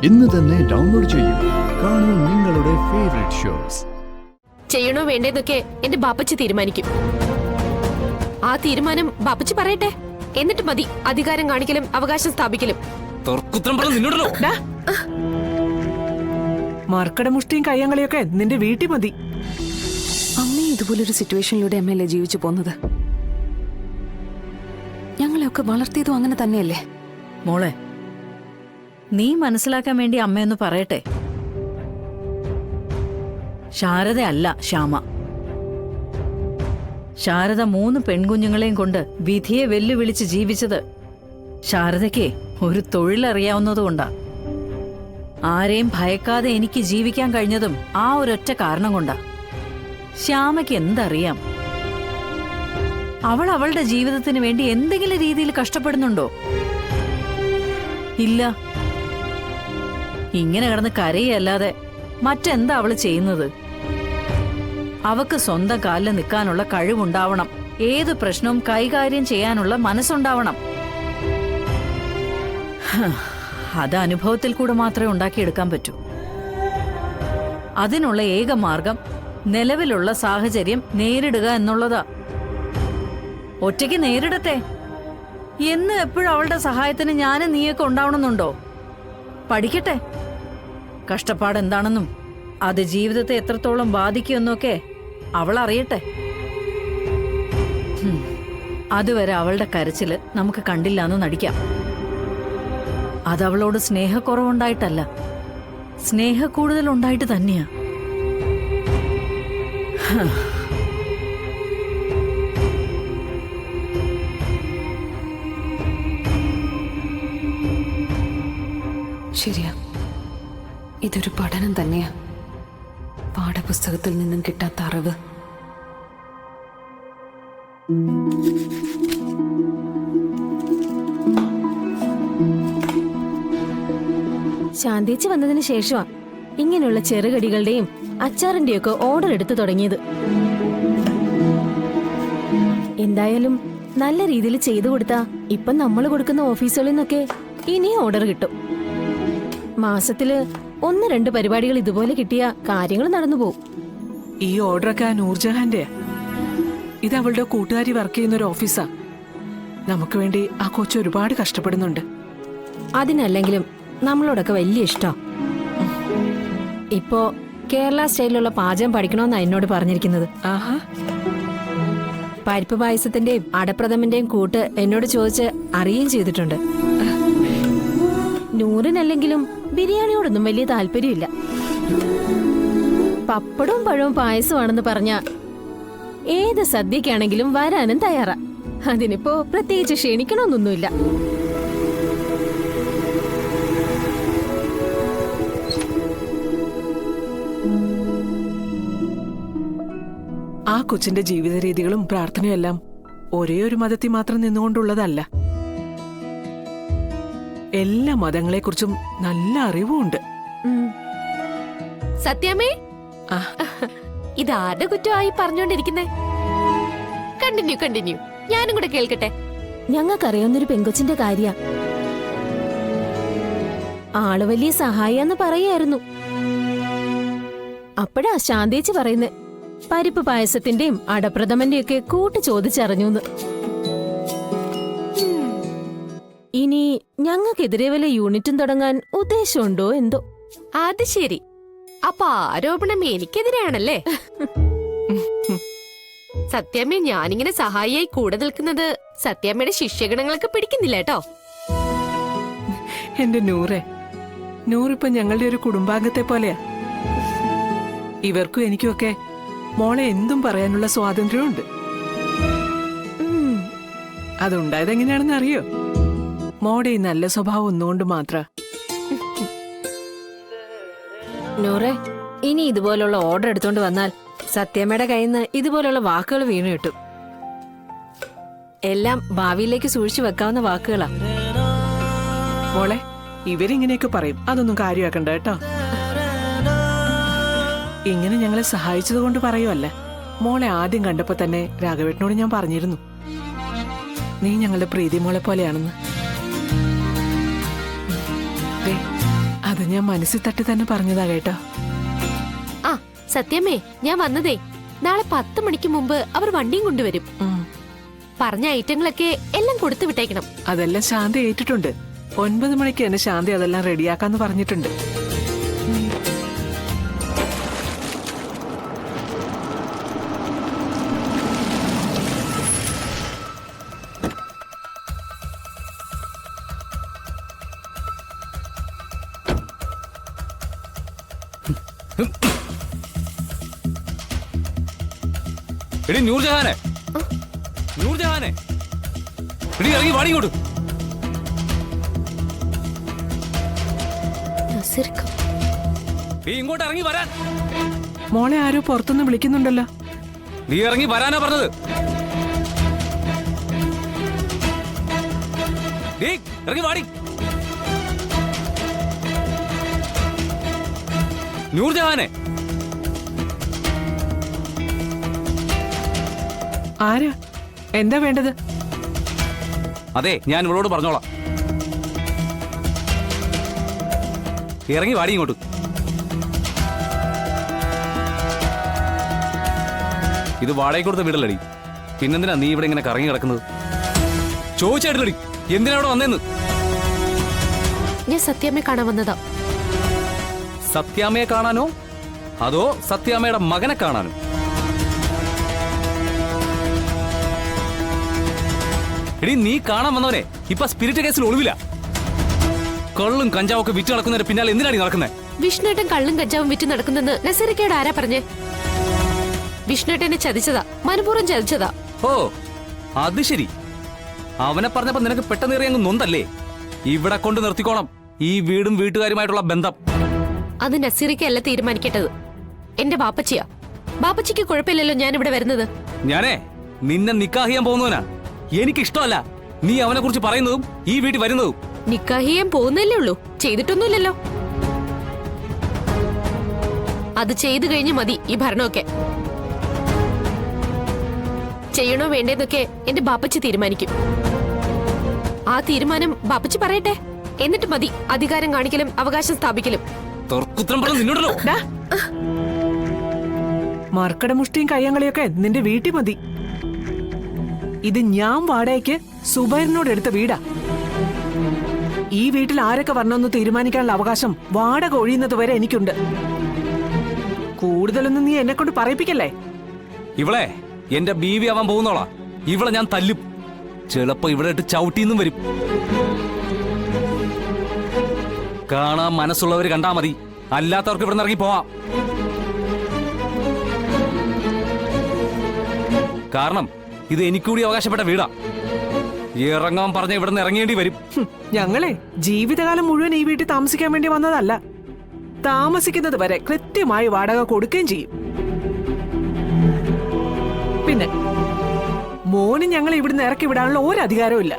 ഇന്ന് തന്നെ ഡൗൺലോഡ് ചെയ്യൂ. കാണൂ നിങ്ങളുടെ ഫേവറേറ്റ് ഷോസ്. ചെയ്യണോ വേണ്ടേന്നൊക്കെ എന്റെ ബാപ്പച്ചി തീരുമാനിക്കും. ആ തീരുമാനം ബാപ്പച്ചി പറയട്ടെ. എന്നിട്ട് മതി അധികാരം കാണിക്കലും അവകാശം സ്ഥാപിക്കലും. മർക്കടമുഷ്ടിയും കയ്യങ്കളിയൊക്കെ നിന്റെ വീട്ടിൽ മതി. അമ്മ ഇതുപോലൊരു സിറ്റുവേഷനിലൂടെ അമ്മയല്ലേ ജീവിച്ചു പോന്നത്. ഞങ്ങളെയൊക്കെ വളർത്തിയതും അങ്ങനെ തന്നെയല്ലേ. മോളെ, നീ മനസ്സിലാക്കാൻ വേണ്ടി അമ്മയൊന്ന് പറയട്ടെ. ശാരദ അല്ല ശ്യാമ. ശാരദ 3 പെൺകുഞ്ഞുങ്ങളെയും കൊണ്ട് വിധിയെ വെല്ലുവിളിച്ച് ജീവിച്ചത് ശാരദയ്ക്ക് ഒരു തൊഴിലറിയാവുന്നതുകൊണ്ടാ. ആരെയും ഭയക്കാതെ എനിക്ക് ജീവിക്കാൻ കഴിഞ്ഞതും ആ ഒരൊറ്റ കാരണം കൊണ്ടാ. ശ്യാമയ്ക്ക് എന്തറിയാം? അവൾ അവളുടെ ജീവിതത്തിന് വേണ്ടി എന്തെങ്കിലും രീതിയിൽ കഷ്ടപ്പെടുന്നുണ്ടോ? ഇല്ല. ഇങ്ങനെ കിടന്ന് കരയല്ലാതെ മറ്റെന്താ അവള് ചെയ്യുന്നത്? അവക്ക് സ്വന്തം കാലിൽ നിൽക്കാനുള്ള കഴിവുണ്ടാവണം. ഏത് പ്രശ്നവും കൈകാര്യം ചെയ്യാനുള്ള മനസ്സുണ്ടാവണം. അത് അനുഭവത്തിൽ കൂടെ മാത്രമേ ഉണ്ടാക്കിയെടുക്കാൻ പറ്റൂ. അതിനുള്ള ഏക മാർഗം നിലവിലുള്ള സാഹചര്യം നേരിടുക എന്നുള്ളതാ. ഒറ്റയ്ക്ക് നേരിടട്ടെ. എന്ന് എപ്പോഴും അവളുടെ സഹായത്തിന് ഞാനും നീയൊക്കെ ഉണ്ടാവണമെന്നുണ്ടോ? പഠിക്കട്ടെ. കഷ്ടപ്പാട് എന്താണെന്നും അത് ജീവിതത്തെ എത്രത്തോളം ബാധിക്കുമെന്നൊക്കെ അവൾ അറിയട്ടെ. അതുവരെ അവളുടെ കരച്ചില് നമുക്ക് കണ്ടില്ലാന്ന് നടിക്കാം. അതവളോട് സ്നേഹക്കുറവുണ്ടായിട്ടല്ല, സ്നേഹക്കൂടുതൽ ഉണ്ടായിട്ട് തന്നെയാ. ശരിയാ, ഇതൊരു പഠനം തന്നെയാ. പാഠപുസ്തകത്തിൽ നിന്നും കിട്ടാത്ത അറിവ്. ശാന്തിച്ച് വന്നതിന് ശേഷമാ ഇങ്ങനെയുള്ള ചെറുകടികളുടെയും അച്ചാറിന്റെയും ഒക്കെ ഓർഡർ എടുത്തു തുടങ്ങിയത്. എന്തായാലും നല്ല രീതിയിൽ ചെയ്തു കൊടുത്താ ഇപ്പം നമ്മൾ കൊടുക്കുന്ന ഓഫീസുകളിൽ നിന്നൊക്കെ ഇനിയും ഓർഡർ കിട്ടും. മാസത്തില് 1-2 പരിപാടികൾ ഇതുപോലെ കിട്ടിയ കാര്യങ്ങൾ നടന്നു പോകും. ഈ ഓർഡറൊക്കെ ആ നൂർജഹാന്റെ. ഇത് അവളുടെ കൂട്ടുകാരി വർക്ക് ചെയ്യുന്ന ഒരു ഓഫീസാ. നമുക്ക് വേണ്ടി ആ കൊച്ചു ഒരുപാട് കഷ്ടപ്പെടുന്നുണ്ട്. അതിനല്ലെങ്കിലും നമ്മളോടൊക്കെ വലിയ ഇഷ്ടം. ഇപ്പോ കേരള സ്റ്റൈലിലുള്ള പാചകം പഠിക്കണമെന്നാ എന്നോട് പറഞ്ഞിരിക്കുന്നത്. ആഹാ. പരിപ്പ് പായസത്തിന്റെയും അടപ്രഥമന്റെയും കൂട്ട് എന്നോട് ചോദിച്ച് അറിയുകയും ചെയ്തിട്ടുണ്ട്. നൂറിനല്ലെങ്കിലും ബിരിയാണിയോടൊന്നും വലിയ താല്പര്യമില്ല. പപ്പടവും പഴവും പായസമാണെന്ന് പറഞ്ഞ ഏത് സദ്യക്കാണെങ്കിലും വരാനും തയ്യാറാ. അതിനിപ്പോ പ്രത്യേകിച്ച് ക്ഷണിക്കണമെന്നൊന്നുമില്ല. ആ കൊച്ചിന്റെ ജീവിത രീതികളും പ്രാർത്ഥനയും എല്ലാം ഒരേ ഒരു മതത്തിൽ മാത്രം നിന്നുകൊണ്ടുള്ളതല്ല. എല്ലാ മതങ്ങളെക്കുറിച്ചും നല്ല അറിവുമുണ്ട്. സത്യമേ, ഇതാരുടെ കുറ്റമായി പറഞ്ഞോണ്ടിരിക്കുന്നേ? കണ്ടിന്യൂ, ഞാനും കൂടെ കേൾക്കട്ടെ. ഞങ്ങൾക്കറിയാവുന്നൊരു പെങ്കൊച്ചിന്റെ കാര്യ. ആള് വലിയ സഹായിന്ന് പറയായിരുന്നു. അപ്പോഴാ ശാന്തേച്ചി പറയുന്നേ പരിപ്പ് പായസത്തിന്റെയും അടപ്രഥമന്റെയും ഒക്കെ കൂട്ട് ചോദിച്ചറിഞ്ഞു. ഇനി ഞങ്ങൾക്കെതിരെ വല്ല യൂണിറ്റും തുടങ്ങാൻ ഉദ്ദേശമുണ്ടോ എന്തോ? അത് ശരി. അപ്പൊ ആരോപണം എനിക്കെതിരെയാണല്ലേ? സത്യാമ്മ, ഞാനിങ്ങനെ സഹായിയായി കൂടെ നിൽക്കുന്നത് സത്യാമ്മയുടെ ശിഷ്യഗണങ്ങൾക്ക് പിടിക്കുന്നില്ല കേട്ടോ. എന്റെ നൂറിപ്പൊ ഞങ്ങളുടെ ഒരു കുടുംബാംഗത്തെ പോലെയാ. ഇവർക്കും എനിക്കുമൊക്കെ മോളെ എന്തും പറയാനുള്ള സ്വാതന്ത്ര്യമുണ്ട്. അതുണ്ടായത് എങ്ങനെയാണെന്ന് അറിയോ? മോടെ ഈ നല്ല സ്വഭാവം ഒന്നുകൊണ്ട് മാത്ര. നൂറെ, ഇനി ഇതുപോലുള്ള ഓർഡർ എടുത്തോണ്ട് വന്നാൽ സത്യാമ്മയുടെ കയ്യിൽ നിന്ന് ഇതുപോലുള്ള വാക്കുകൾ വീണു കിട്ടും. എല്ലാം ഭാവിയിലേക്ക് സൂക്ഷിച്ചു വെക്കാവുന്ന വാക്കുകളാ. മോളെ, ഇവരിങ്ങനെയൊക്കെ പറയും, അതൊന്നും കാര്യമാക്കണ്ട കേട്ടോ. ഇങ്ങനെ ഞങ്ങളെ സഹായിച്ചത് കൊണ്ട് പറയുമല്ല. മോളെ ആദ്യം കണ്ടപ്പോ തന്നെ രാഘവേട്ടനോട് ഞാൻ പറഞ്ഞിരുന്നു, നീ ഞങ്ങളുടെ പ്രീതി മോളെ പോലെയാണെന്ന്. അത് ഞാൻ മനസ്സിൽ തട്ടി തന്നെ പറഞ്ഞതാ കേട്ടോ. ആ സത്യമേ, ഞാൻ വന്നതേ നാളെ 10 മണിക്ക് മുമ്പ് അവർ വണ്ടിയും കൊണ്ടുവരും. ഉം. പറഞ്ഞ ഐറ്റങ്ങളൊക്കെ എല്ലാം കൊടുത്തു വിട്ടേക്കണം. അതെല്ലാം ശാന്തി ഏറ്റിട്ടുണ്ട്. 9 മണിക്ക് തന്നെ ശാന്തി അതെല്ലാം റെഡിയാക്കാന്ന് പറഞ്ഞിട്ടുണ്ട്. എടി നൂർജഹാനെ, നൂർജഹാനെ, എടി ഇറങ്ങി വാടി ഇങ്ങോട്ട്. നീ ഇങ്ങോട്ട് ഇറങ്ങി വരാൻ. മോളെ ആരോ പുറത്തുനിന്ന് വിളിക്കുന്നുണ്ടല്ലോ. നീ ഇറങ്ങി വരാനാ പറഞ്ഞത്. നീ ഇറങ്ങി വാടി. നൂർജഹാനെ, ആരാ? എന്താ വേണ്ടത്? അതെ, ഞാൻ ഇവളോട് പറഞ്ഞോളാം. ഇറങ്ങി വാടി ഇങ്ങോട്ട്. ഇത് വാടകയ്ക്ക് കൊടുത്ത വീടല്ലടി. പിന്നെന്തിനാ നീ ഇവിടെ ഇങ്ങനെ കറങ്ങി കിടക്കുന്നത്? ചോദിച്ചെടുക്കടി, എന്തിനാ ഇവിടെ വന്നേന്ന്? ഞാൻ സത്യാമ്മയെ കാണാൻ വന്നതാ. സത്യാമ്മയെ കാണാനോ അതോ സത്യാമ്മയുടെ മകനെ കാണാനോ? എടി, നീ കാണാൻ വന്നവനെ ഇപ്പൊ സ്പിരിറ്റ് കേസിൽ ഒളിവില്ല. കള്ളും കഞ്ചാവൊക്കെ വിറ്റ് നടക്കുന്നതിന് പിന്നാലെ എന്തിനാണ് നടക്കുന്നത്? വിഷ്ണുട്ടൻ കള്ളും കഞ്ചാവും വിറ്റ് നടക്കുന്നെന്ന് നസീറക്കയോട് ആരാ പറഞ്ഞേ? വിഷ്ണുട്ടനെ ചതിച്ചതാ, മനഃപൂർവ്വം ചതിച്ചതാ. ഓ, അത് ശരി. അവനെ പറഞ്ഞപ്പോ നിനക്ക് പെട്ടെന്ന് അങ്ങ് നൊന്തല്ലേ? ഇവിടെ കൊണ്ട് നിർത്തിക്കോണം ഈ വീടും വീട്ടുകാരുമായിട്ടുള്ള ബന്ധം. അത് നസീറക്കല്ല തീരുമാനിക്കേണ്ടത്, എന്റെ ബാപ്പച്ചിയാ. ബാപ്പച്ചിക്ക് കുഴപ്പമില്ലല്ലോ ഞാൻ ഇവിടെ വരുന്നത്. ഞാനേ നിന്നെ നിക്കാഹ് ചെയ്യാൻ പോകുന്നവനാ. എനിക്കിഷ്ടമല്ല നീ അവനെ കുറിച്ച് പറയുന്നതും ഈ വീട്ടിൽ വരുന്നതും. നിക്കാഹ് ചെയ്യാൻ പോകുന്നല്ലേ ഉള്ളൂ, ചെയ്തിട്ടൊന്നുമില്ലല്ലോ. അത് ചെയ്തു കഴിഞ്ഞ് മതി ഈ ഭരണമൊക്കെ. ചെയ്യണോ വേണ്ടേന്നൊക്കെ എന്റെ ബാപ്പച്ചി തീരുമാനിക്കും. ആ തീരുമാനം ബാപ്പച്ചി പറയട്ടെ, എന്നിട്ട് മതി അധികാരം കാണിക്കലും അവകാശം സ്ഥാപിക്കലും. നിന്നോടല്ലോ മർക്കട മുഷ്ടിയും കയ്യങ്കളിയൊക്കെ നിന്റെ വീട്ടിൽ മതി. ഇത് ഞാൻ വാടകയ്ക്ക് സുബൈറിനോട് എടുത്ത വീടാ. ഈ വീട്ടിൽ ആരൊക്കെ വരണമെന്ന് തീരുമാനിക്കാനുള്ള അവകാശം വാടക ഒഴിയുന്നത് വരെ എനിക്കുണ്ട്. കൂടുതലൊന്നും നീ എന്നെ കൊണ്ട് പറയിപ്പിക്കല്ലേ. ഇവളെ എന്റെ ബീവി ആവാൻ പോകുന്നോളാ. ഇവളെ ഞാൻ തല്ലും. ചിലപ്പോ ഇവിടെ ഇട്ട് ചവിട്ടിന്നും വരും. കാണാൻ മനസ്സുള്ളവര് കണ്ടാ മതി, അല്ലാത്തവർക്ക് ഇവിടെ നിന്ന് ഇറങ്ങി പോവാം. കാരണം ഇത് എനിക്കൂടി അവകാശപ്പെട്ട വീടാ. ഇറങ്ങാൻ പറഞ്ഞ ഇവിടെ നിന്ന് ഇറങ്ങേണ്ടി വരും. ഞങ്ങളെ ജീവിതകാലം മുഴുവൻ ഈ വീട്ടിൽ താമസിക്കാൻ വേണ്ടി വന്നതല്ല. താമസിക്കുന്നത് വരെ കൃത്യമായി വാടക കൊടുക്കുകയും ചെയ്യും. പിന്നെ മോന് ഞങ്ങളെ ഇവിടുന്ന് ഇറക്കി വിടാനുള്ള ഒരു അധികാരവും ഇല്ല.